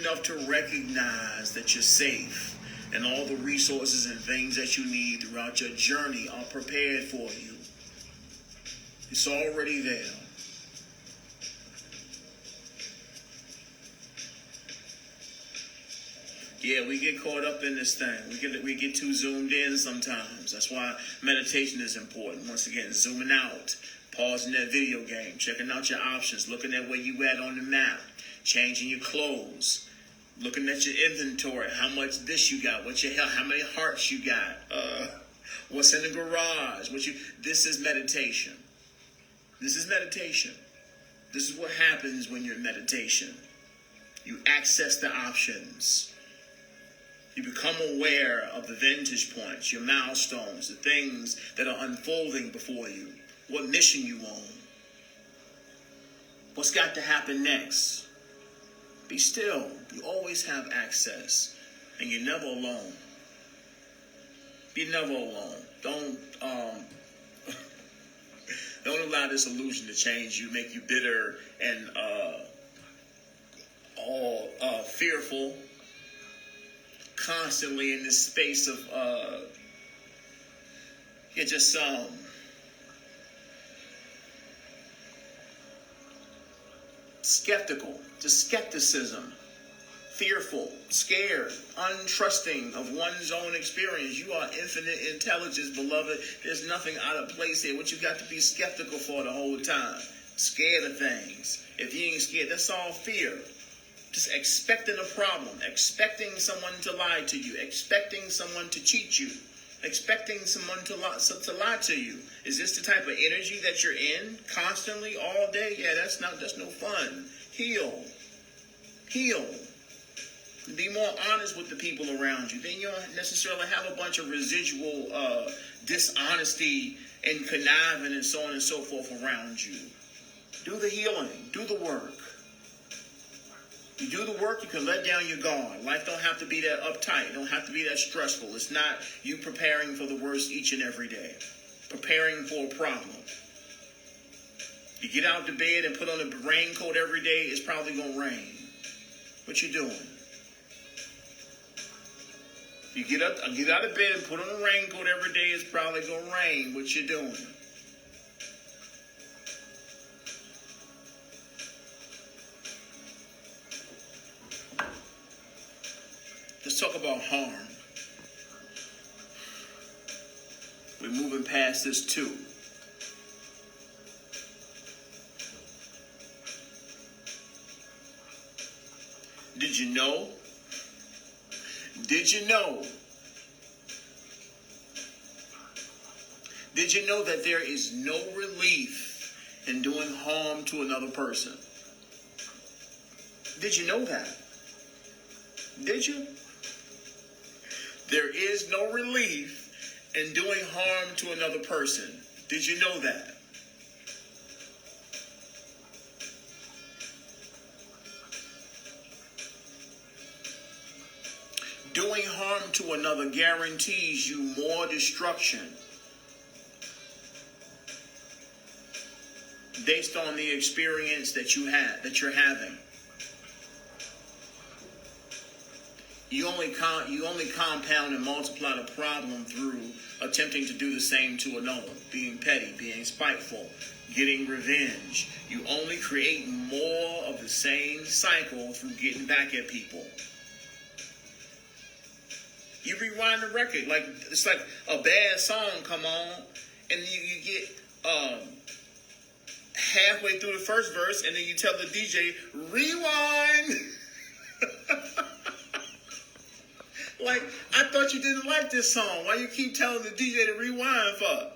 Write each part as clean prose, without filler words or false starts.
enough to recognize that you're safe and all the resources and things that you need throughout your journey are prepared for you. It's already there. Yeah, we get caught up in this thing. We get too zoomed in sometimes. That's why meditation is important. Once again, zooming out, pausing that video game, checking out your options, looking at where you at on the map, changing your clothes, looking at your inventory, how much this you got, how many hearts you got, what's in the garage, this is meditation. This is meditation. This is what happens when you're in meditation. You access the options. You become aware of the vantage points, your milestones, the things that are unfolding before you, what mission you on, what's got to happen next. Be still. You always have access, and you're never alone. Be never alone. Don't allow this illusion to change you, make you bitter and all fearful. Constantly in this space of skeptical, just skepticism, fearful, scared, untrusting of one's own experience. You are infinite intelligence, beloved. There's nothing out of place here. What you got to be skeptical for the whole time? Scared of things. If you ain't scared, that's all fear. Just expecting a problem, expecting someone to lie to you, expecting someone to cheat you, expecting someone to lie to you. Is this the type of energy that you're in constantly all day? Yeah, that's no fun. Heal. Be more honest with the people around you. Then you don't necessarily have a bunch of residual dishonesty and conniving and so on and so forth around you. Do the healing. Do the work. You do the work, you can let down your guard. Life don't have to be that uptight. It don't have to be that stressful. It's not you preparing for the worst each and every day. Preparing for a problem. You get out of bed and put on a raincoat every day, it's probably going to rain. What you doing? You get out of bed and put on a raincoat every day, it's probably going to rain. What you doing? Let's talk about harm. We're moving past this too. Did you know? Did you know? Did you know that there is no relief in doing harm to another person? Did you know that? Did you? There is no relief in doing harm to another person. Did you know that? Doing harm to another guarantees you more destruction based on the experience that you're having. You only compound and multiply the problem through attempting to do the same to another, being petty, being spiteful, getting revenge. You only create more of the same cycle through getting back at people. You rewind the record, like it's like a bad song come on, and you get halfway through the first verse, and then you tell the DJ, rewind. Like, I thought you didn't like this song. Why you keep telling the DJ to rewind for?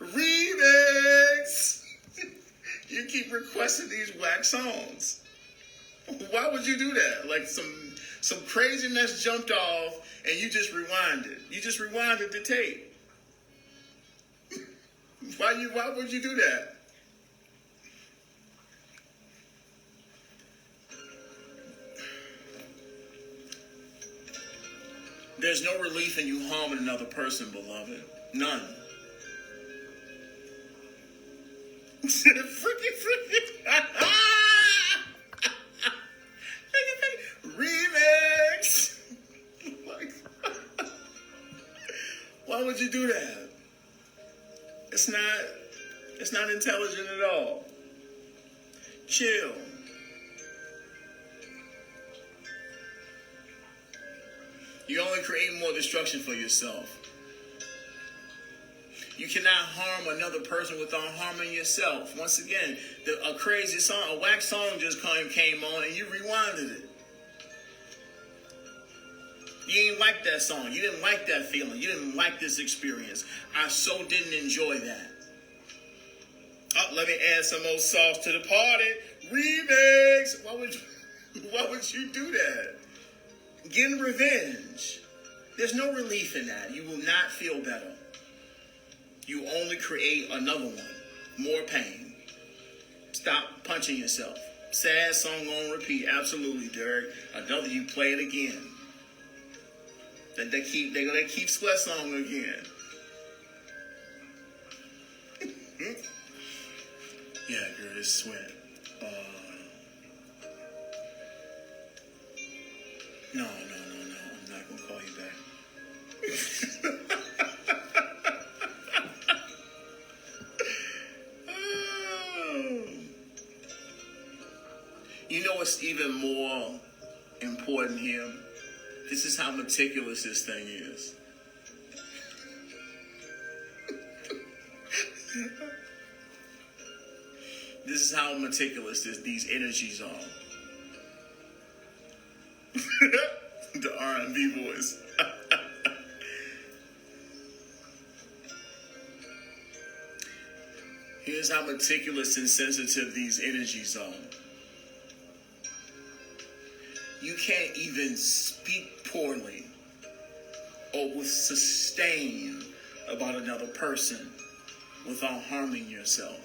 Remix! You keep requesting these whack songs. Why would you do that? Like some craziness jumped off and you just rewinded. You just rewinded the tape. Why would you do that? There's no relief in you harming another person, beloved. None. Freaky. Look would you do that? It's not intelligent at all. Chill. You only create more destruction for yourself. You cannot harm another person without harming yourself. Once again, a crazy song, a whack song just came on and you rewinded it. You didn't like that song. You didn't like that feeling. You didn't like this experience. I so didn't enjoy that. Oh, let me add some more sauce to the party. Remix. Why would you do that? Getting revenge. There's no relief in that. You will not feel better. You only create another one. More pain. Stop punching yourself. Sad song on repeat. Absolutely, Derek. Another, you play it again. They keep Sweat Song again. Yeah, girl, it's Sweat. No. I'm not gonna call you back. You know what's even more important here? This is how meticulous this thing is. This is how meticulous these energies are. The R&B voice. Here's how meticulous and sensitive these energies are. You can't even speak poorly or with sustain about another person without harming yourself.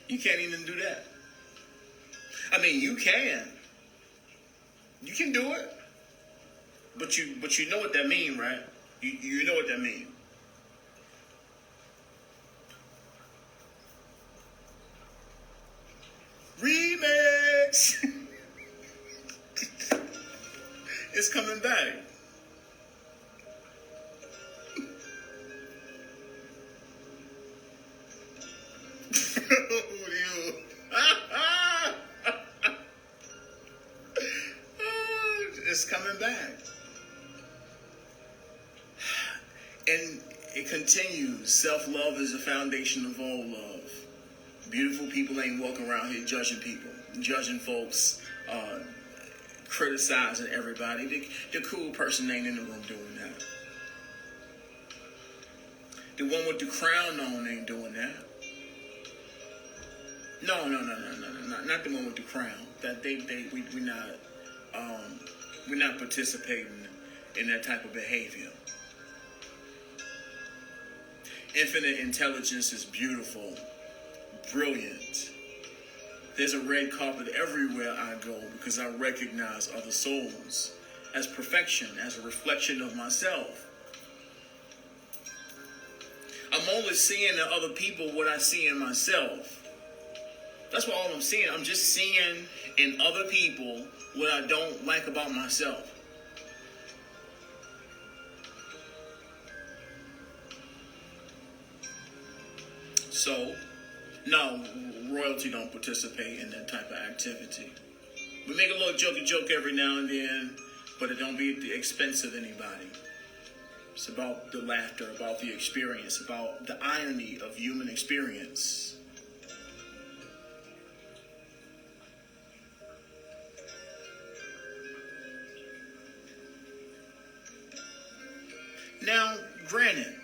You can't even do that. I mean, you can. You can do it. But you know what that means, right? You know what that means. Remix! It's coming back. It's coming back. And it continues. Self-love is the foundation of all love. Beautiful people ain't walking around here judging people, judging folks, criticizing everybody. The cool person ain't in the room doing that. The one with the crown on ain't doing that. No, not the one with the crown. That we're not participating in that type of behavior. Infinite intelligence is beautiful, brilliant. There's a red carpet everywhere I go because I recognize other souls as perfection, as a reflection of myself. I'm only seeing in other people what I see in myself. That's what all I'm seeing. I'm just seeing in other people what I don't like about myself. So, no, royalty don't participate in that type of activity. We make a little joke every now and then, but it don't be at the expense of anybody. It's about the laughter, about the experience, about the irony of human experience. Now, granted,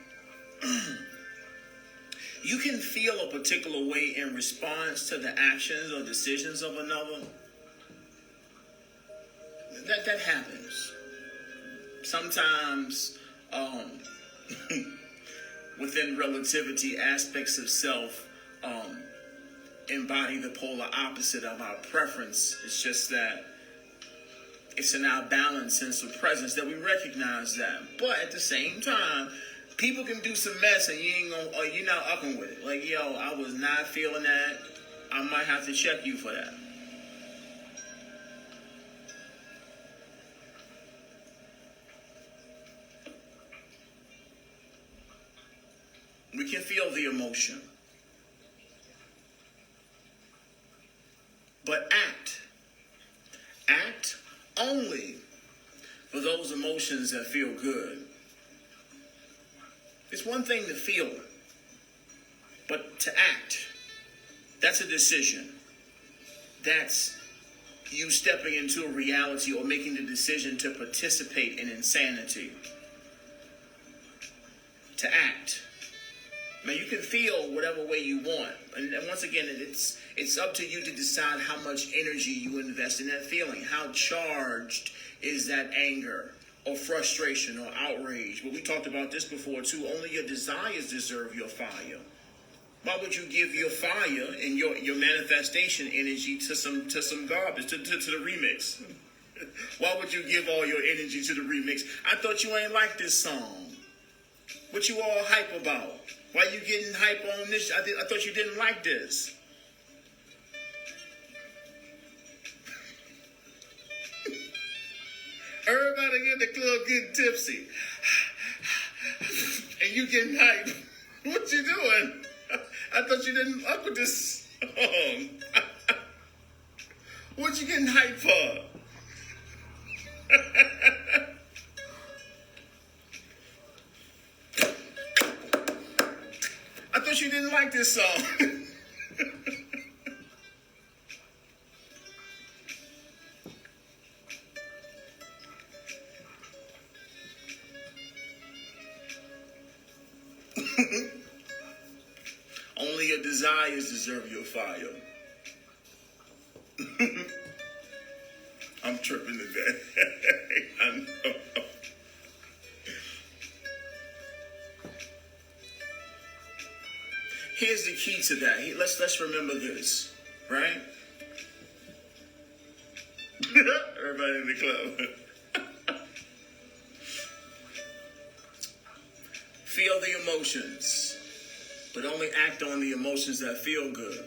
you can feel a particular way in response to the actions or decisions of another. That happens. Sometimes, within relativity, aspects of self embody the polar opposite of our preference. It's just that it's in our balance sense of presence that we recognize that. But at the same time, people can do some mess and you're not upping with it. Like, yo, I was not feeling that. I might have to check you for that. can feel the emotion. But act. Act only for those emotions that feel good. It's one thing to feel it, but to act, that's a decision. That's you stepping into a reality or making the decision to participate in insanity. To act. Man, you can feel whatever way you want. And once again, it's up to you to decide how much energy you invest in that feeling. How charged is that anger or frustration or outrage? But we talked about this before too. Only your desires deserve your fire. Why would you give your fire and your manifestation energy to some garbage, to the remix? Why would you give all your energy to the remix? I thought you ain't like this song. What you all hype about? Why you getting hype on this? I thought you didn't like this. Everybody in the club getting tipsy. And you getting hype. What you doing? I thought you didn't fuck with this song. What you getting hype for? I thought you didn't like this song. Only your desires deserve your fire. I'm tripping today. I know. Here's the key to that. Let's remember this, right? Everybody in the club. Feel the emotions, but only act on the emotions that feel good.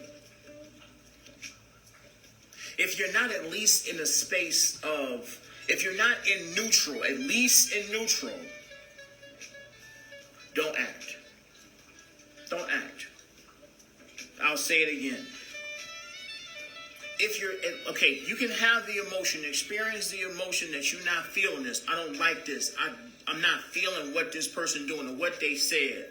If you're not at least in a space of, if you're not in neutral, at least in neutral, don't act. Don't act. I'll say it again. If you're, okay, you can have the emotion, experience the emotion that you're not feeling this. I don't like this. I'm not feeling what this person doing or what they said.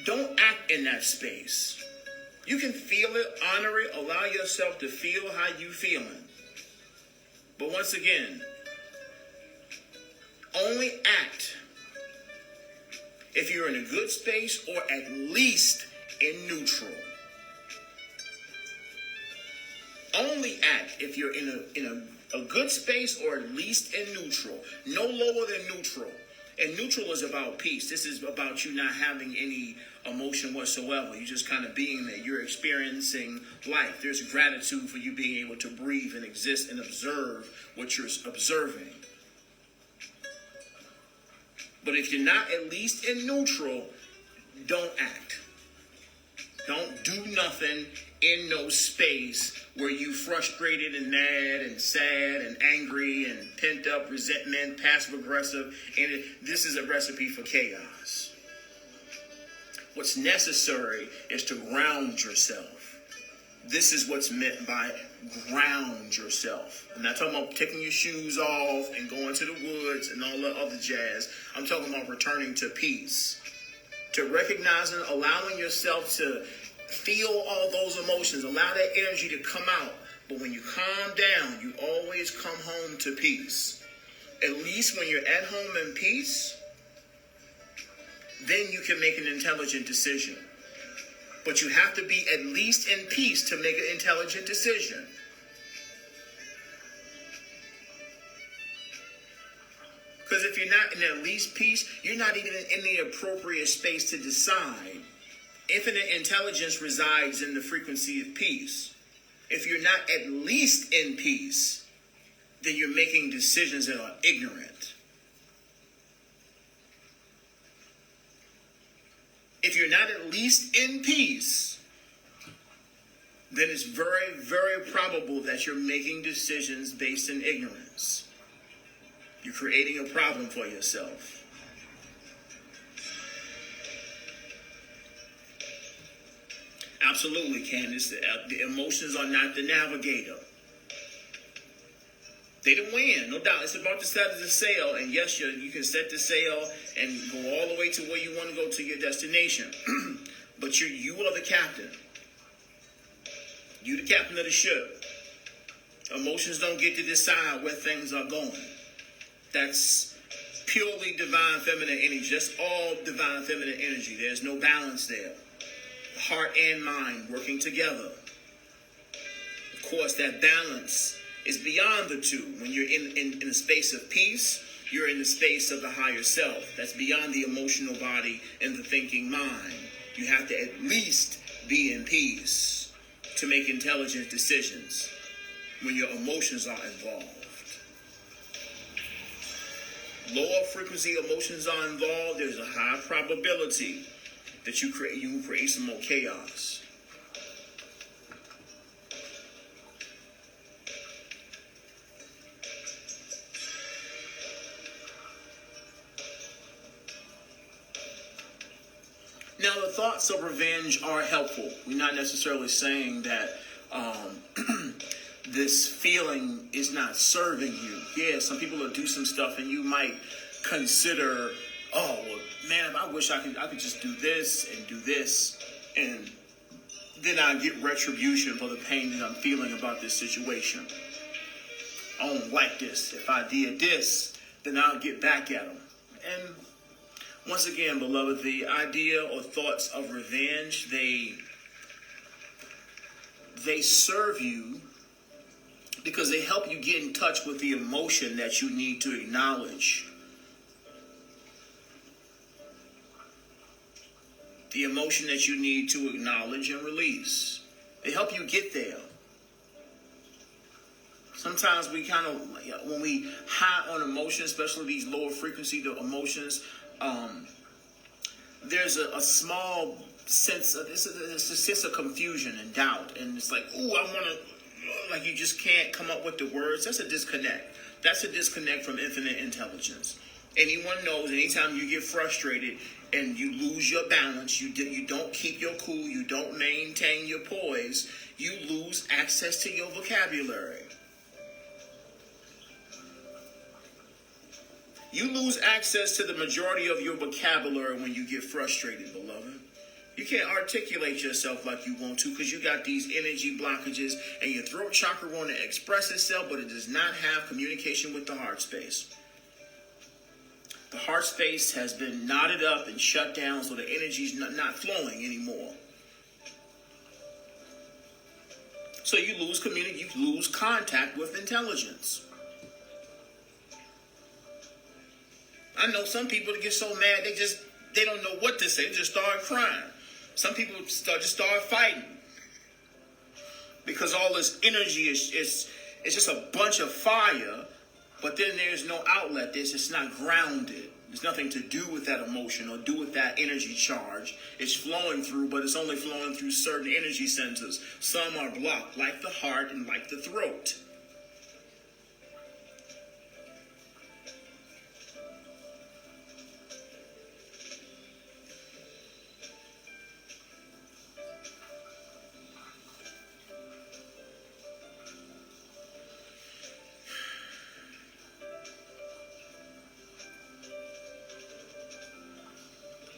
Don't act in that space. You can feel it, honor it, allow yourself to feel how you feeling. But once again, only act if you're in a good space or at least in neutral. Only act if you're in a good space or at least in neutral. No lower than neutral. And neutral is about peace. This is about you not having any emotion whatsoever. You're just kind of being there. You're experiencing life. There's gratitude for you being able to breathe and exist and observe what you're observing. But if you're not at least in neutral, don't act. Don't do nothing in no space where you frustrated and mad and sad and angry and pent up resentment, passive aggressive. And this is a recipe for chaos. What's necessary is to ground yourself. This is what's meant by ground yourself. I'm not talking about taking your shoes off and going to the woods and all the other jazz. I'm talking about returning to peace. To recognizing, allowing yourself to feel all those emotions. Allow that energy to come out. But when you calm down, you always come home to peace. At least when you're at home in peace, then you can make an intelligent decision. But you have to be at least in peace to make an intelligent decision. Because if you're not in at least peace, you're not even in the appropriate space to decide. Infinite intelligence resides in the frequency of peace. If you're not at least in peace, then you're making decisions that are ignorant. If you're not at least in peace, then it's very, very probable that you're making decisions based in ignorance. You're creating a problem for yourself. Absolutely, Candace. The emotions are not the navigator. They didn't win, no doubt. It's about to set the sail, and yes, you can set the sail and go all the way to where you want to go to your destination. But you are the captain. You the captain of the ship. Emotions don't get to decide where things are going. That's purely divine feminine energy. That's all divine feminine energy. There's no balance there. Heart and mind working together. Of course, that balance is beyond the two. When you're in a space of peace, you're in the space of the higher self. That's beyond the emotional body and the thinking mind. You have to at least be in peace to make intelligent decisions when your emotions are involved. Lower frequency emotions are involved, there's a high probability that you will create some more chaos. Now, the thoughts of revenge are helpful. We're not necessarily saying that this feeling is not serving you. Yeah, some people will do some stuff and you might consider, oh, well, man, I wish I could just do this, and then I get retribution for the pain that I'm feeling about this situation. I don't like this. If I did this, then I'll get back at them. And once again, beloved, the idea or thoughts of revenge, they serve you because they help you get in touch with the emotion that you need to acknowledge. The emotion that you need to acknowledge and release. They help you get there. Sometimes we kind of, when we high on emotions, especially these lower frequency emotions, there's a small sense of, it's a sense of confusion and doubt. And it's like, ooh, I want to, like you just can't come up with the words. That's a disconnect. That's a disconnect from infinite intelligence. Anyone knows anytime you get frustrated and you lose your balance, you don't keep your cool, you don't maintain your poise, you lose access to your vocabulary. You lose access to the majority of your vocabulary when you get frustrated, beloved. You can't articulate yourself like you want to because you got these energy blockages and your throat chakra want to express itself, but it does not have communication with the heart space. The heart space has been knotted up and shut down, so the energy is not flowing anymore. So you lose contact with intelligence. I know some people that get so mad they don't know what to say. They just start crying. Some people just start fighting because all this energy is just a bunch of fire. But then there's no outlet. It's not grounded. There's nothing to do with that emotion or do with that energy charge. It's flowing through, but it's only flowing through certain energy centers. Some are blocked, like the heart and like the throat.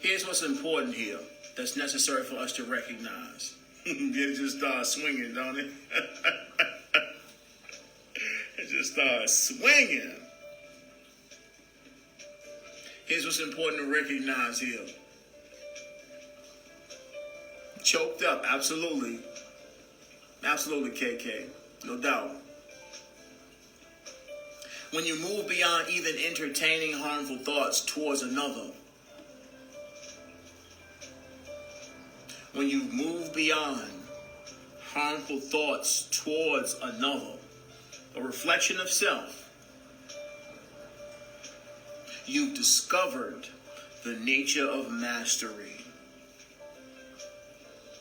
Here's what's important here that's necessary for us to recognize. It just starts swinging, don't it? It just starts swinging. Here's what's important to recognize here. Choked up, absolutely. Absolutely, KK. No doubt. When you move beyond even entertaining harmful thoughts towards another, when you move beyond harmful thoughts towards another, a reflection of self, you've discovered the nature of mastery.